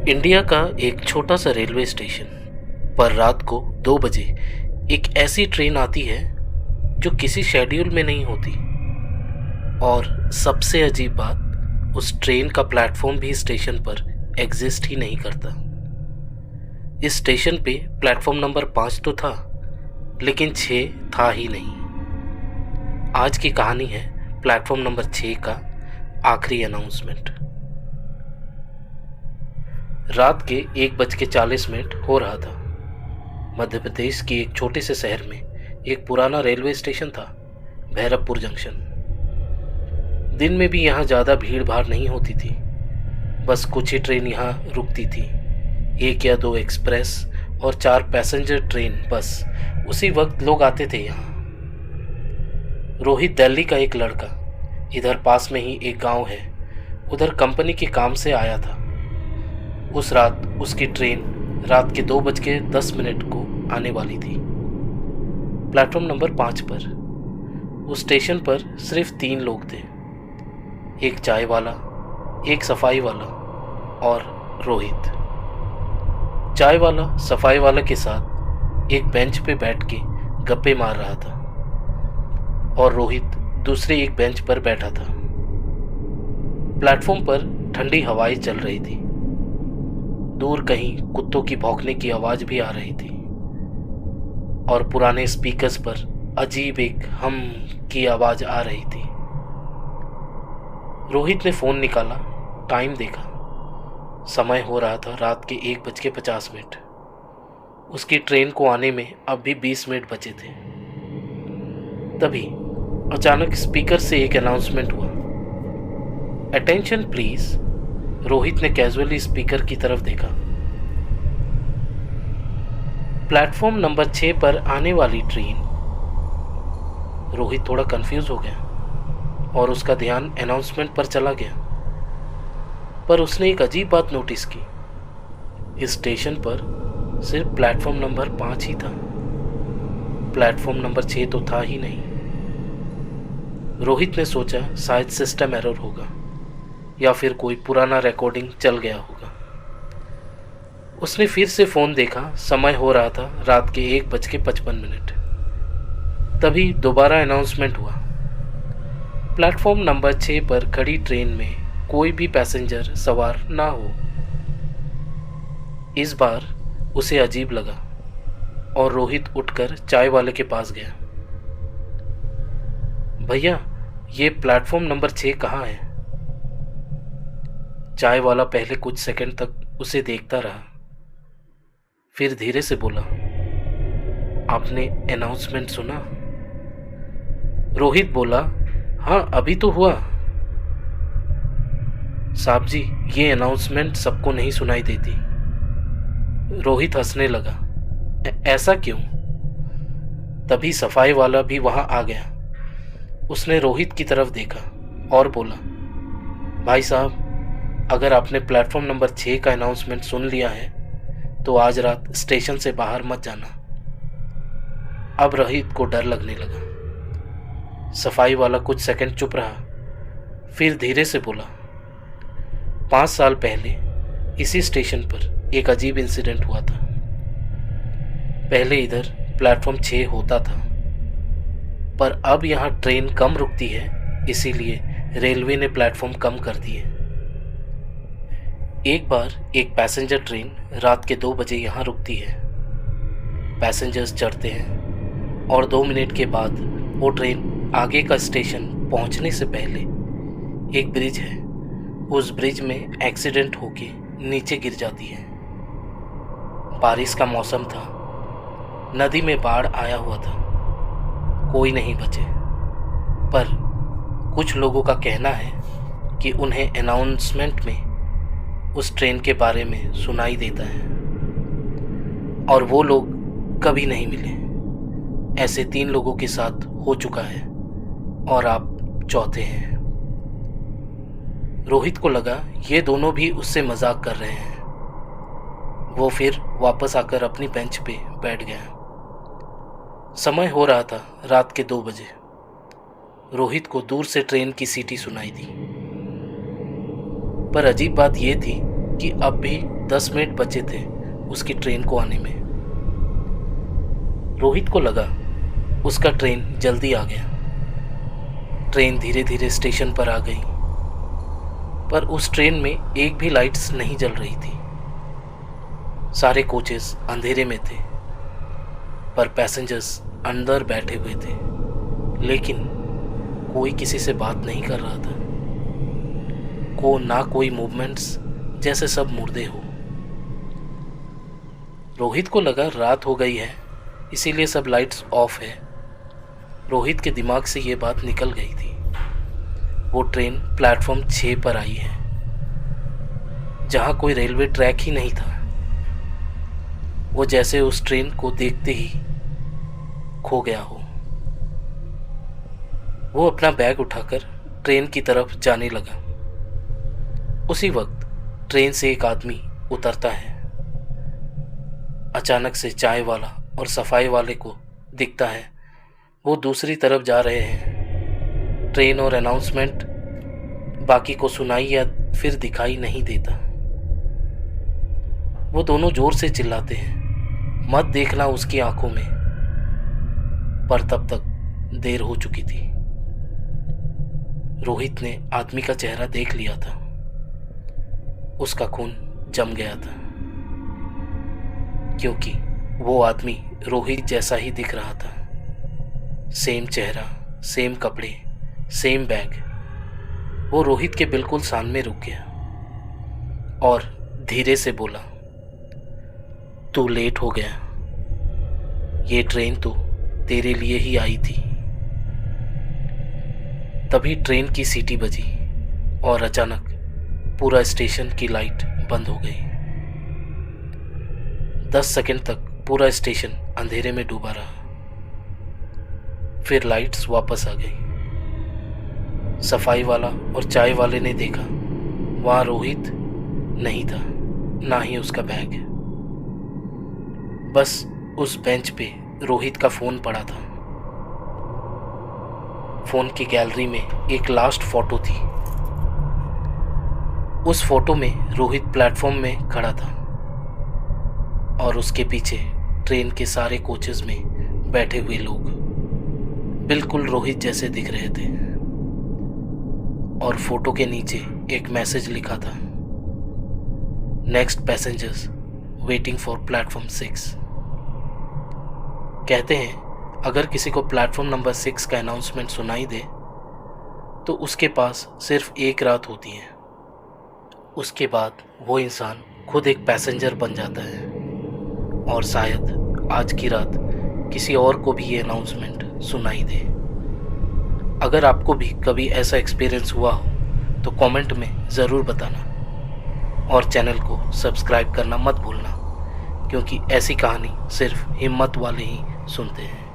India का एक छोटा सा रेलवे स्टेशन पर रात को 2 बजे एक ऐसी ट्रेन आती है जो किसी शेड्यूल में नहीं होती। और सबसे अजीब बात, उस ट्रेन का प्लेटफॉर्म भी स्टेशन पर एग्जिस्ट ही नहीं करता। इस स्टेशन पे प्लेटफॉर्म नंबर 5 तो था, लेकिन 6 था ही नहीं। आज की कहानी है प्लेटफॉर्म नंबर 6 का आखिरी अनाउंसमेंट। रात के 1:40 हो रहा था। मध्य प्रदेश की एक छोटे से शहर में एक पुराना रेलवे स्टेशन था, भैरवपुर जंक्शन। दिन में भी यहाँ ज़्यादा भीड़ भाड़ नहीं होती थी, बस कुछ ही ट्रेन यहाँ रुकती थी, 1 या 2 एक्सप्रेस और 4 पैसेंजर ट्रेन। बस उसी वक्त लोग आते थे यहाँ। रोहित दिल्ली का एक लड़का, इधर पास में ही एक गांव है, उधर कंपनी के काम से आया था। उस रात उसकी ट्रेन रात के 2:10 को आने वाली थी। प्लेटफॉर्म नंबर 5 पर उस स्टेशन पर सिर्फ 3 लोग थे, एक चाय वाला, एक सफाई वाला और रोहित। चाय वाला सफाई वाला के साथ एक बेंच पे बैठ के गप्पे मार रहा था और रोहित दूसरे एक बेंच पर बैठा था। प्लेटफॉर्म पर ठंडी हवाएं चल रही थी। दूर कहीं कुत्तों की भौंकने की आवाज भी आ रही थी और पुराने स्पीकर्स पर अजीब एक हम की आवाज आ रही थी। रोहित ने फोन निकाला, टाइम देखा। समय हो रहा था रात के 1:50। उसकी ट्रेन को आने में अब भी 20 मिनट बचे थे। तभी अचानक स्पीकर से एक अनाउंसमेंट हुआ, अटेंशन प्लीज। रोहित ने कैजुअली स्पीकर की तरफ देखा। प्लेटफॉर्म नंबर 6 पर आने वाली ट्रेन। रोहित थोड़ा कंफ्यूज हो गया और उसका ध्यान अनाउंसमेंट पर चला गया। पर उसने एक अजीब बात नोटिस की, इस स्टेशन पर सिर्फ प्लेटफॉर्म नंबर 5 ही था। प्लेटफॉर्म नंबर 6 तो था ही नहीं। रोहित ने सोचा शायद सिस्टम एरर होगा या फिर कोई पुराना रिकॉर्डिंग चल गया होगा। उसने फिर से फोन देखा। समय हो रहा था रात के 1:55। तभी दोबारा अनाउंसमेंट हुआ, प्लेटफॉर्म नंबर 6 पर खड़ी ट्रेन में कोई भी पैसेंजर सवार ना हो। इस बार उसे अजीब लगा और रोहित उठकर चाय वाले के पास गया। भैया, ये प्लेटफॉर्म नंबर 6 कहाँ है? चाय वाला पहले कुछ सेकंड तक उसे देखता रहा, फिर धीरे से बोला, आपने अनाउंसमेंट सुना? रोहित बोला, हाँ अभी तो हुआ। साहब जी, ये अनाउंसमेंट सबको नहीं सुनाई देती। रोहित हंसने लगा, ऐसा क्यों? तभी सफाई वाला भी वहां आ गया। उसने रोहित की तरफ देखा और बोला, भाई साहब, अगर आपने प्लेटफॉर्म नंबर 6 का अनाउंसमेंट सुन लिया है तो आज रात स्टेशन से बाहर मत जाना। अब रोहित को डर लगने लगा। सफाई वाला कुछ सेकंड चुप रहा, फिर धीरे से बोला, 5 साल पहले इसी स्टेशन पर एक अजीब इंसिडेंट हुआ था। पहले इधर प्लेटफॉर्म 6 होता था, पर अब यहाँ ट्रेन कम रुकती है, इसीलिए रेलवे ने प्लेटफॉर्म कम कर दिए। एक बार एक पैसेंजर ट्रेन रात के 2 बजे यहाँ रुकती है। पैसेंजर्स चढ़ते हैं और 2 मिनट के बाद वो ट्रेन आगे का स्टेशन पहुँचने से पहले, एक ब्रिज है, उस ब्रिज में एक्सीडेंट होके नीचे गिर जाती है। बारिश का मौसम था, नदी में बाढ़ आया हुआ था, कोई नहीं बचे। पर कुछ लोगों का कहना है कि उन्हें अनाउंसमेंट में उस ट्रेन के बारे में सुनाई देता है और वो लोग कभी नहीं मिले। ऐसे 3 लोगों के साथ हो चुका है और आप चौथे हैं। रोहित को लगा ये दोनों भी उससे मजाक कर रहे हैं। वो फिर वापस आकर अपनी बेंच पे बैठ गया। समय हो रहा था रात के 2 बजे। रोहित को दूर से ट्रेन की सीटी सुनाई दी, पर अजीब बात यह थी कि अब भी 10 मिनट बचे थे उसकी ट्रेन को आने में। रोहित को लगा उसका ट्रेन जल्दी आ गया। ट्रेन धीरे धीरे स्टेशन पर आ गई, पर उस ट्रेन में एक भी लाइट्स नहीं जल रही थी। सारे कोचेस अंधेरे में थे, पर पैसेंजर्स अंदर बैठे हुए थे, लेकिन कोई किसी से बात नहीं कर रहा था। ना कोई मूवमेंट्स, जैसे सब मुर्दे हो। रोहित को लगा रात हो गई है, इसीलिए सब लाइट्स ऑफ है। रोहित के दिमाग से ये बात निकल गई थी। वो ट्रेन प्लेटफॉर्म 6 पर आई है, जहां कोई रेलवे ट्रैक ही नहीं था। वो जैसे उस ट्रेन को देखते ही खो गया हो। वो अपना बैग उठाकर ट्रेन की तरफ जाने लगा। उसी वक्त ट्रेन से एक आदमी उतरता है। अचानक से चाय वाला और सफाई वाले को दिखता है, वो दूसरी तरफ जा रहे हैं। ट्रेन और अनाउंसमेंट बाकी को सुनाई या फिर दिखाई नहीं देता। वो दोनों जोर से चिल्लाते हैं, मत देखना उसकी आंखों में। पर तब तक देर हो चुकी थी। रोहित ने आदमी का चेहरा देख लिया था। उसका खून जम गया था, क्योंकि वो आदमी रोहित जैसा ही दिख रहा था। सेम चेहरा, सेम कपड़े, सेम बैग। वो रोहित के बिल्कुल सामने रुक गया और धीरे से बोला, तू लेट हो गया। ये ट्रेन तो तेरे लिए ही आई थी। तभी ट्रेन की सीटी बजी और अचानक पूरा स्टेशन की लाइट बंद हो गई। 10 सेकंड तक पूरा स्टेशन अंधेरे में डूबा रहा। फिर लाइट्स वापस आ गई। सफाई वाला और चाय वाले ने देखा, वहां रोहित नहीं था, ना ही उसका बैग। बस उस बेंच पे रोहित का फोन पड़ा था। फोन की गैलरी में एक लास्ट फोटो थी। उस फोटो में रोहित प्लेटफॉर्म में खड़ा था और उसके पीछे ट्रेन के सारे कोचेस में बैठे हुए लोग बिल्कुल रोहित जैसे दिख रहे थे। और फोटो के नीचे एक मैसेज लिखा था, next passengers waiting for platform 6। कहते हैं अगर किसी को प्लेटफॉर्म नंबर 6 का अनाउंसमेंट सुनाई दे तो उसके पास सिर्फ एक रात होती है। उसके बाद वो इंसान खुद एक पैसेंजर बन जाता है और शायद आज की रात किसी और को भी ये अनाउंसमेंट सुनाई दे। अगर आपको भी कभी ऐसा एक्सपीरियंस हुआ हो तो कमेंट में ज़रूर बताना और चैनल को सब्सक्राइब करना मत भूलना, क्योंकि ऐसी कहानी सिर्फ हिम्मत वाले ही सुनते हैं।